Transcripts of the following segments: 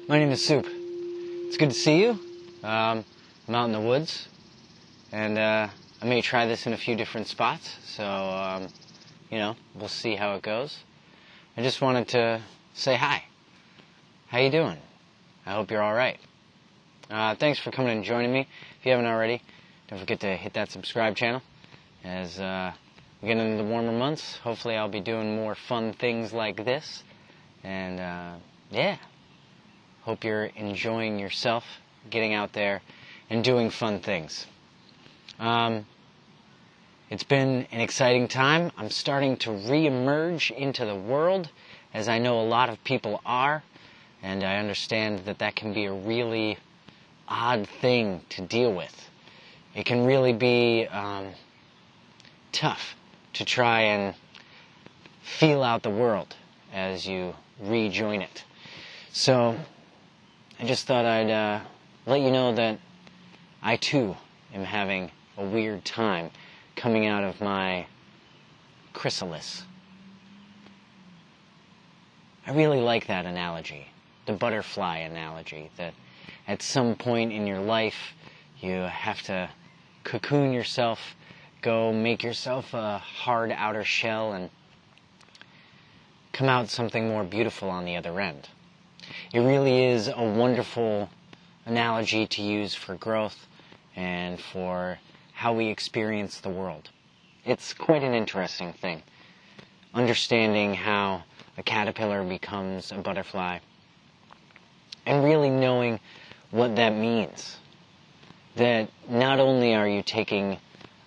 My name is Supe. It's good to see you. I'm out in the woods, and I may try this in a few different spots, so, we'll see how it goes. I just wanted to say hi. How you doing? I hope you're alright. Thanks for coming and joining me. If you haven't already, don't forget to hit that subscribe channel. As we get into the warmer months, hopefully I'll be doing more fun things like this. And, yeah. Hope you're enjoying yourself, getting out there, and doing fun things. It's been an exciting time. I'm starting to re-emerge into the world, as I know a lot of people are, and I understand that that can be a really odd thing to deal with. It can really be tough to try and feel out the world as you rejoin it. So I just thought I'd let you know that I too am having a weird time coming out of my chrysalis. I really like that analogy, the butterfly analogy, that at some point in your life you have to cocoon yourself, go make yourself a hard outer shell, and come out something more beautiful on the other end. It really is a wonderful analogy to use for growth and for how we experience the world. It's quite an interesting thing, understanding how a caterpillar becomes a butterfly and really knowing what that means. That not only are you taking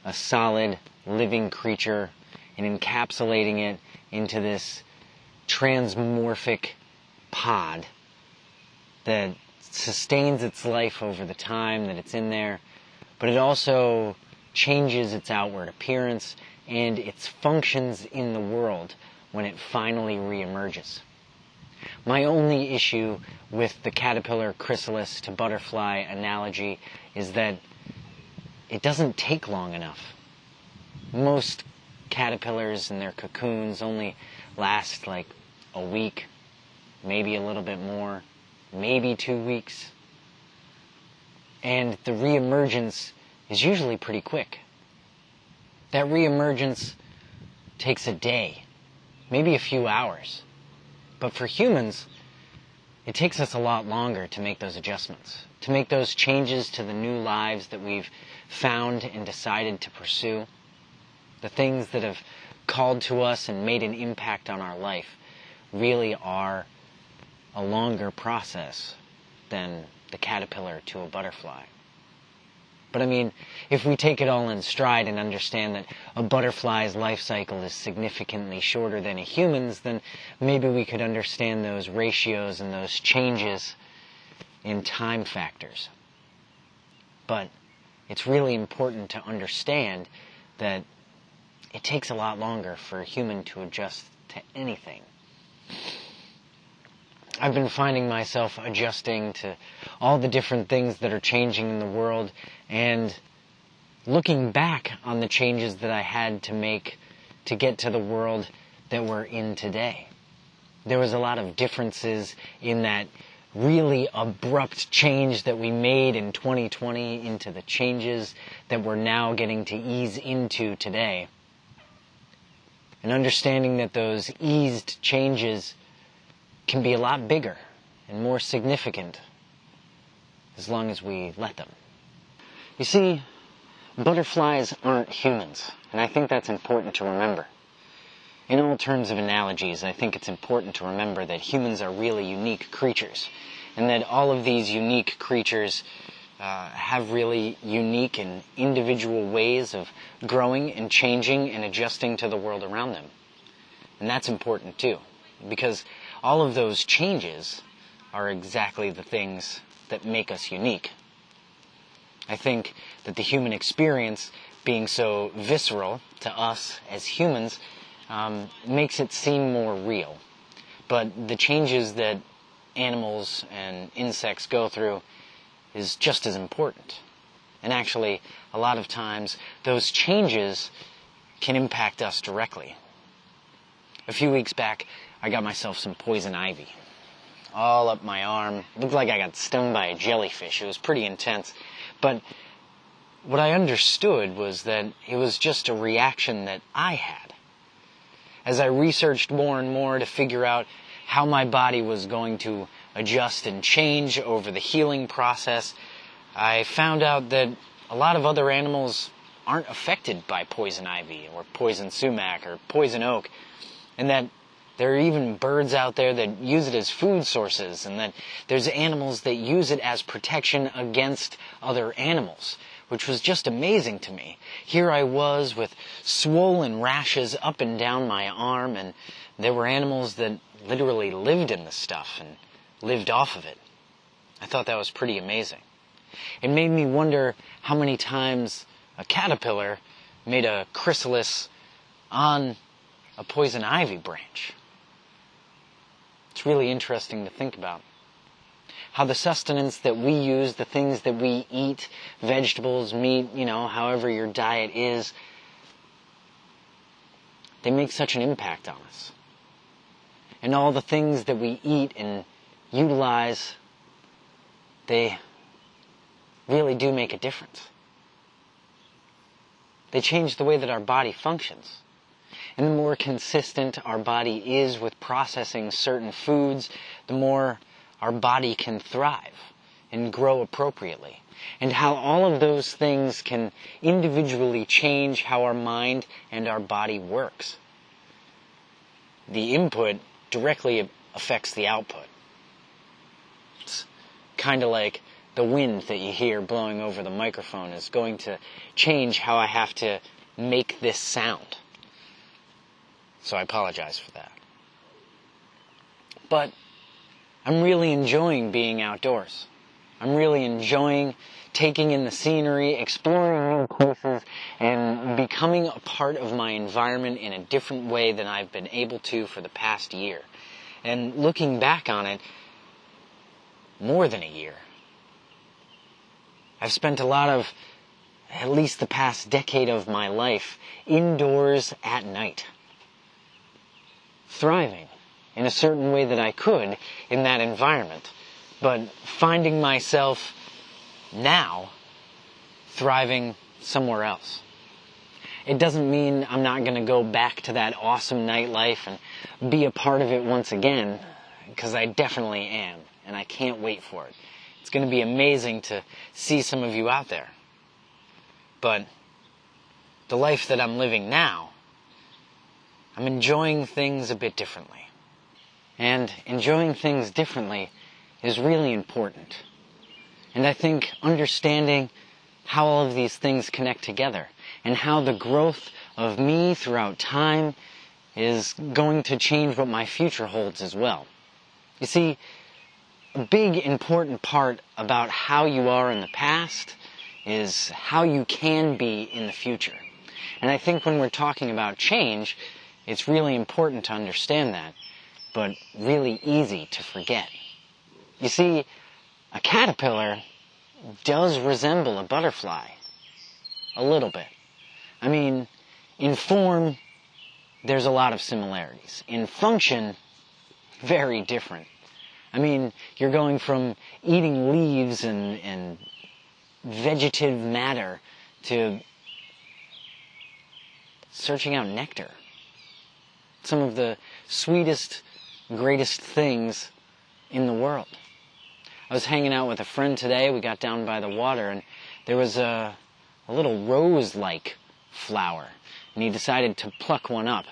a solid, living creature and encapsulating it into this transmorphic pod that sustains its life over the time that it's in there, but it also changes its outward appearance and its functions in the world when it finally reemerges. My only issue with the caterpillar chrysalis to butterfly analogy is that it doesn't take long enough. Most caterpillars and their cocoons only last like a week, maybe a little bit more, maybe 2 weeks. And the reemergence is usually pretty quick. That reemergence takes a day, maybe a few hours. But for humans, it takes us a lot longer to make those adjustments, to make those changes to the new lives that we've found and decided to pursue. The things that have called to us and made an impact on our life really are a longer process than the caterpillar to a butterfly. But I mean, if we take it all in stride and understand that a butterfly's life cycle is significantly shorter than a human's, then maybe we could understand those ratios and those changes in time factors. But it's really important to understand that it takes a lot longer for a human to adjust to anything. I've been finding myself adjusting to all the different things that are changing in the world and looking back on the changes that I had to make to get to the world that we're in today. There was a lot of differences in that really abrupt change that we made in 2020 into the changes that we're now getting to ease into today. And understanding that those eased changes can be a lot bigger and more significant as long as we let them. You see, butterflies aren't humans, and I think that's important to remember. In all terms of analogies, I think it's important to remember that humans are really unique creatures, and that all of these unique creatures have really unique and individual ways of growing and changing and adjusting to the world around them. And that's important too, because all of those changes are exactly the things that make us unique. I think that the human experience, being so visceral to us as humans, makes it seem more real. But the changes that animals and insects go through is just as important. And actually, a lot of times, those changes can impact us directly. A few weeks back, I got myself some poison ivy. all up my arm. It looked like I got stung by a jellyfish. It was pretty intense. But what I understood was that it was just a reaction that I had. As I researched more and more to figure out how my body was going to adjust and change over the healing process, I found out that a lot of other animals aren't affected by poison ivy or poison sumac or poison oak, and that there are even birds out there that use it as food sources, and that there's animals that use it as protection against other animals, which was just amazing to me. Here I was with swollen rashes up and down my arm, and there were animals that literally lived in the stuff and lived off of it. I thought that was pretty amazing. It made me wonder how many times a caterpillar made a chrysalis on a poison ivy branch. It's really interesting to think about. How the sustenance that we use, the things that we eat, vegetables, meat, however your diet is, they make such an impact on us. And all the things that we eat and utilize, they really do make a difference. They change the way that our body functions. And the more consistent our body is with processing certain foods, the more our body can thrive and grow appropriately. And how all of those things can individually change how our mind and our body works. The input directly affects the output. It's kind of like the wind that you hear blowing over the microphone is going to change how I have to make this sound. So I apologize for that. But I'm really enjoying being outdoors. I'm really enjoying taking in the scenery, exploring new places, and becoming a part of my environment in a different way than I've been able to for the past year. And looking back on it, more than a year. I've spent a lot of, at least the past decade of my life, indoors at night. Thriving in a certain way that I could in that environment, but finding myself now thriving somewhere else. It doesn't mean I'm not going to go back to that awesome nightlife and be a part of it once again, because I definitely am, and I can't wait for it. It's going to be amazing to see some of you out there. But the life that I'm living now, I'm enjoying things a bit differently. And enjoying things differently is really important. And I think understanding how all of these things connect together and how the growth of me throughout time is going to change what my future holds as well. You see, a big important part about how you are in the past is how you can be in the future. And I think when we're talking about change, it's really important to understand that, but really easy to forget. You see, a caterpillar does resemble a butterfly. A little bit. I mean, in form, there's a lot of similarities. In function, very different. I mean, you're going from eating leaves and vegetative matter to searching out nectar. Some of the sweetest, greatest things in the world. I was hanging out with a friend today. We got down by the water, and there was a little rose-like flower. And he decided to pluck one up,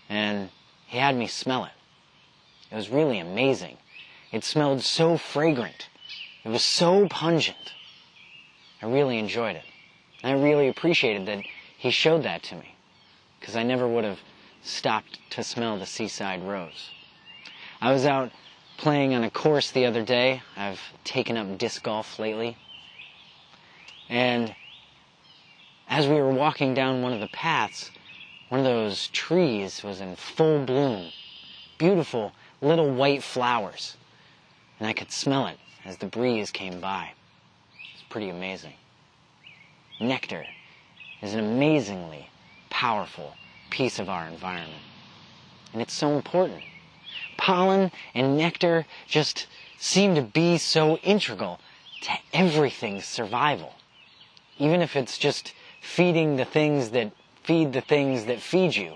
and he had me smell it. It was really amazing. It smelled so fragrant. It was so pungent. I really enjoyed it. And I really appreciated that he showed that to me, because I never would have stopped to smell the seaside rose. I was out playing on a course the other day. I've taken up disc golf lately. And as we were walking down one of the paths, one of those trees was in full bloom. Beautiful little white flowers. And I could smell it as the breeze came by. It's pretty amazing. Nectar is an amazingly powerful piece of our environment. And it's so important. Pollen and nectar just seem to be so integral to everything's survival. Even if it's just feeding the things that feed the things that feed you.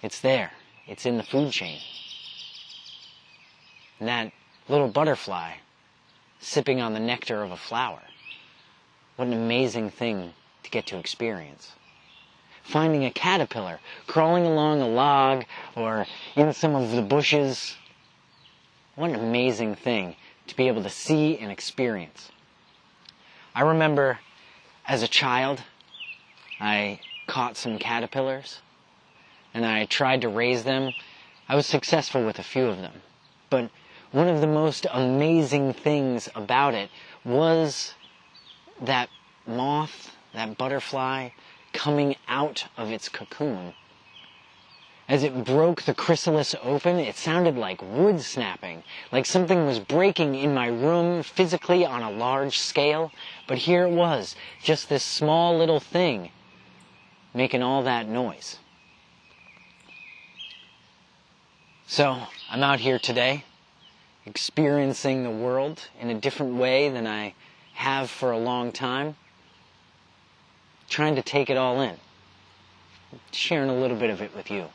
It's there. It's in the food chain. And that little butterfly sipping on the nectar of a flower. What an amazing thing to get to experience. Finding a caterpillar crawling along a log or in some of the bushes. What an amazing thing to be able to see and experience. I remember as a child, I caught some caterpillars and I tried to raise them. I was successful with a few of them. But one of the most amazing things about it was that moth, that butterfly, coming out of its cocoon. As it broke the chrysalis open, it sounded like wood snapping, like something was breaking in my room physically on a large scale. But here it was, just this small little thing, making all that noise. So, I'm out here today, experiencing the world in a different way than I have for a long time, trying to take it all in, sharing a little bit of it with you.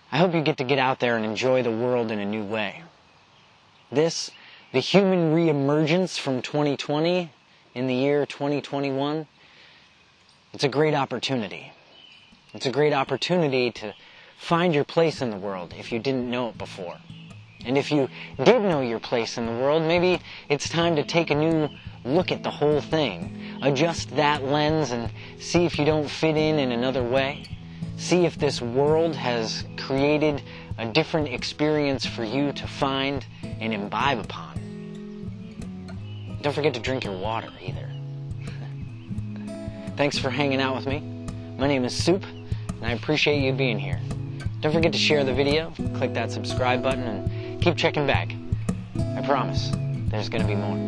I hope you get out there and enjoy the world in a new way. This, the human re-emergence from 2020 in the year 2021, it's a great opportunity. It's a great opportunity to find your place in the world if you didn't know it before. And if you did know your place in the world, maybe it's time to take a new look at the whole thing. Adjust that lens and see if you don't fit in another way. See if this world has created a different experience for you to find and imbibe upon. Don't forget to drink your water either. Thanks for hanging out with me. My name is Supe, and I appreciate you being here. Don't forget to share the video, click that subscribe button, and keep checking back. I promise, there's going to be more.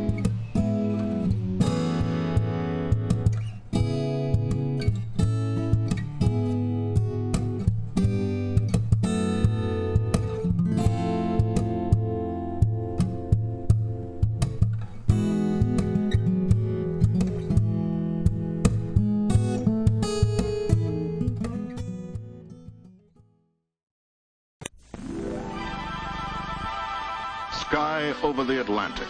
Sky over the Atlantic.